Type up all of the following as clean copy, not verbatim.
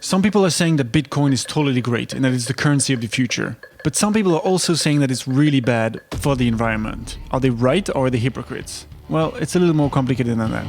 Some people are saying that Bitcoin is totally great and that it's the currency of the future. But some people are also saying that it's really bad for the environment. Are they right or are they hypocrites? Well, it's a little more complicated than that.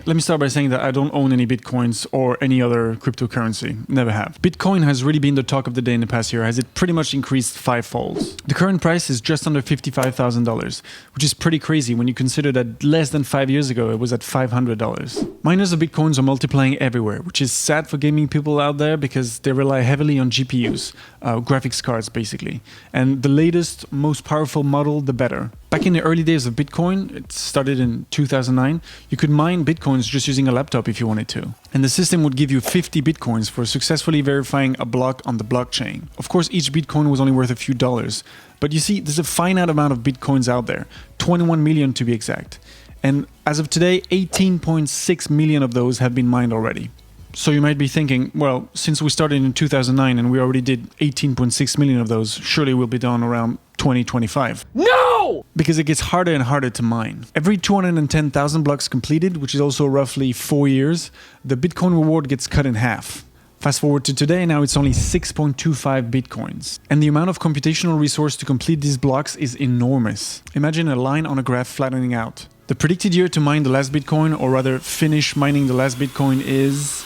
Let me start by saying that I don't own any Bitcoins or any other cryptocurrency. Never have. Bitcoin has really been the talk of the day in the past year, as it pretty much increased 5-fold. The current price is just under $55,000, which is pretty crazy when you consider that less than 5 years ago it was at $500. Miners of Bitcoins are multiplying everywhere, which is sad for gaming people out there because they rely heavily on GPUs, graphics cards basically. And the latest, most powerful model, the better. Back in the early days of Bitcoin, it started in 2009, you could mine Bitcoins just using a laptop if you wanted to. And the system would give you 50 Bitcoins for successfully verifying a block on the blockchain. Of course, each Bitcoin was only worth a few dollars. But you see, there's a finite amount of Bitcoins out there, 21 million to be exact. And as of today, 18.6 million of those have been mined already. So you might be thinking, well, since we started in 2009 and we already did 18.6 million of those, surely we'll be done around 2025. No! Because it gets harder and harder to mine. Every 210,000 blocks completed, which is also roughly 4 years, the Bitcoin reward gets cut in half. Fast forward to today, now it's only 6.25 Bitcoins. And the amount of computational resource to complete these blocks is enormous. Imagine a line on a graph flattening out. The predicted year to mine the last Bitcoin, or rather finish mining the last Bitcoin, is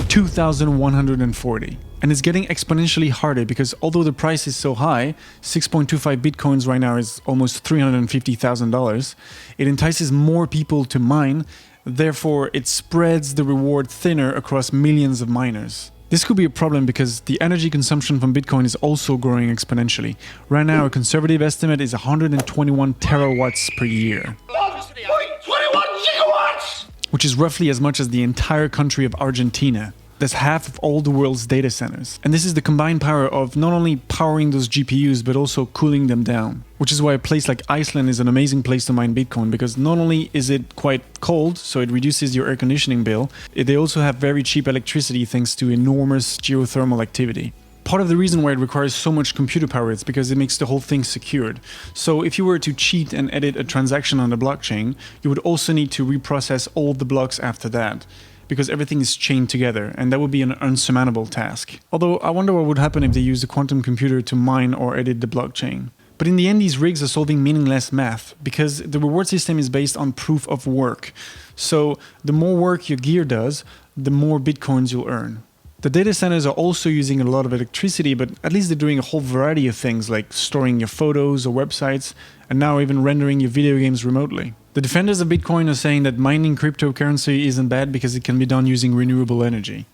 2140. And it's getting exponentially harder because although the price is so high, 6.25 Bitcoins right now is almost $350,000, it entices more people to mine, therefore it spreads the reward thinner across millions of miners. This could be a problem because the energy consumption from Bitcoin is also growing exponentially. Right now, a conservative estimate is 121 terawatts per year. 21 gigawatts! Which is roughly as much as the entire country of Argentina. That's half of all the world's data centers. And this is the combined power of not only powering those GPUs, but also cooling them down. Which is why a place like Iceland is an amazing place to mine Bitcoin, because not only is it quite cold, so it reduces your air conditioning bill, they also have very cheap electricity thanks to enormous geothermal activity. Part of the reason why it requires so much computer power is because it makes the whole thing secured. So if you were to cheat and edit a transaction on the blockchain, you would also need to reprocess all the blocks after that, because everything is chained together, and that would be an unsurmountable task. Although I wonder what would happen if they used a quantum computer to mine or edit the blockchain. But in the end, these rigs are solving meaningless math, because the reward system is based on proof of work. So the more work your gear does, the more Bitcoins you'll earn. The data centers are also using a lot of electricity, but at least they're doing a whole variety of things like storing your photos or websites, and now even rendering your video games remotely. The defenders of Bitcoin are saying that mining cryptocurrency isn't bad because it can be done using renewable energy.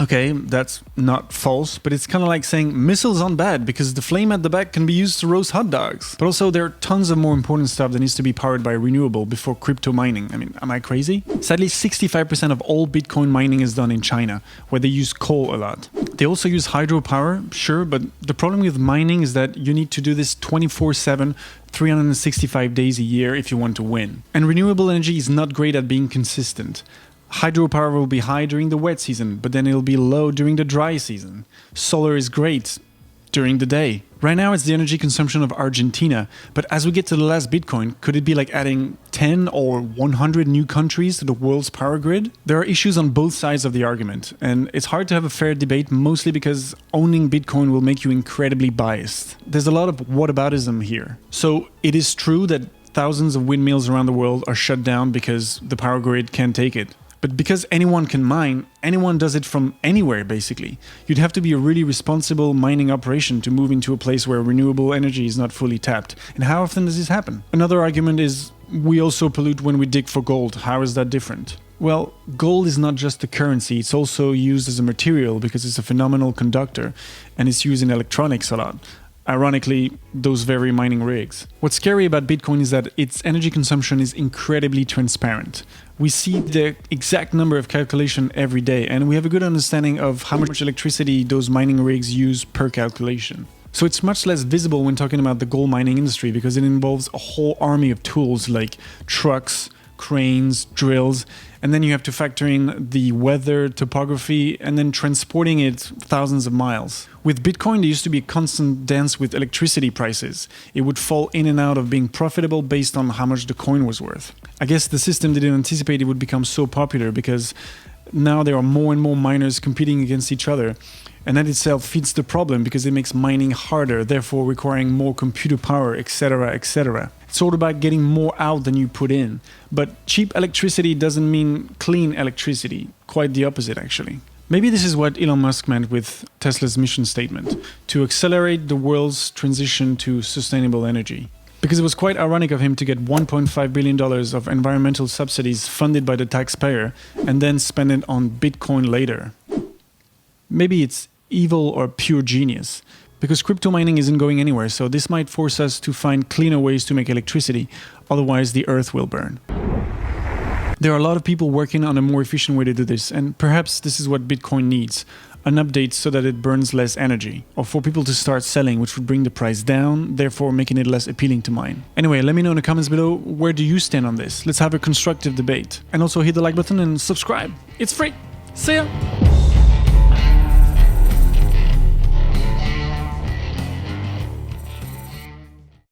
Okay, that's not false, but it's kind of like saying missiles aren't bad because the flame at the back can be used to roast hot dogs. But also there are tons of more important stuff that needs to be powered by renewable before crypto mining. I mean, am I crazy? Sadly, 65% of all Bitcoin mining is done in China, where they use coal a lot. They also use hydropower, sure, but the problem with mining is that you need to do this 24/7, 365 days a year if you want to win. And renewable energy is not great at being consistent. Hydropower will be high during the wet season, but then it'll be low during the dry season. Solar is great during the day. Right now it's the energy consumption of Argentina, but as we get to the last Bitcoin, could it be like adding 10 or 100 new countries to the world's power grid? There are issues on both sides of the argument, and it's hard to have a fair debate mostly because owning Bitcoin will make you incredibly biased. There's a lot of whataboutism here. So it is true that thousands of windmills around the world are shut down because the power grid can't take it. But because anyone can mine, anyone does it from anywhere, basically. You'd have to be a really responsible mining operation to move into a place where renewable energy is not fully tapped. And how often does this happen? Another argument is we also pollute when we dig for gold. How is that different? Well, gold is not just a currency, it's also used as a material because it's a phenomenal conductor and it's used in electronics a lot. Ironically, those very mining rigs. What's scary about Bitcoin is that its energy consumption is incredibly transparent. We see the exact number of calculation every day, and we have a good understanding of how much electricity those mining rigs use per calculation. So it's much less visible when talking about the gold mining industry because it involves a whole army of tools like trucks, cranes, drills, and then you have to factor in the weather, topography, and then transporting it thousands of miles. With Bitcoin, there used to be a constant dance with electricity prices. It would fall in and out of being profitable based on how much the coin was worth. I guess the system didn't anticipate it would become so popular because now there are more and more miners competing against each other. And that itself feeds the problem because it makes mining harder, therefore requiring more computer power, etc., etc. It's all about getting more out than you put in. But cheap electricity doesn't mean clean electricity. Quite the opposite, actually. Maybe this is what Elon Musk meant with Tesla's mission statement, to accelerate the world's transition to sustainable energy. Because it was quite ironic of him to get $1.5 billion of environmental subsidies funded by the taxpayer and then spend it on Bitcoin later. Maybe it's evil or pure genius, because crypto mining isn't going anywhere, so this might force us to find cleaner ways to make electricity, otherwise the earth will burn. There are a lot of people working on a more efficient way to do this, and perhaps this is what Bitcoin needs, an update so that it burns less energy, or for people to start selling, which would bring the price down, therefore making it less appealing to mine. Anyway, let me know in the comments below, where do you stand on this? Let's have a constructive debate. And also hit the like button and subscribe. It's free. See ya!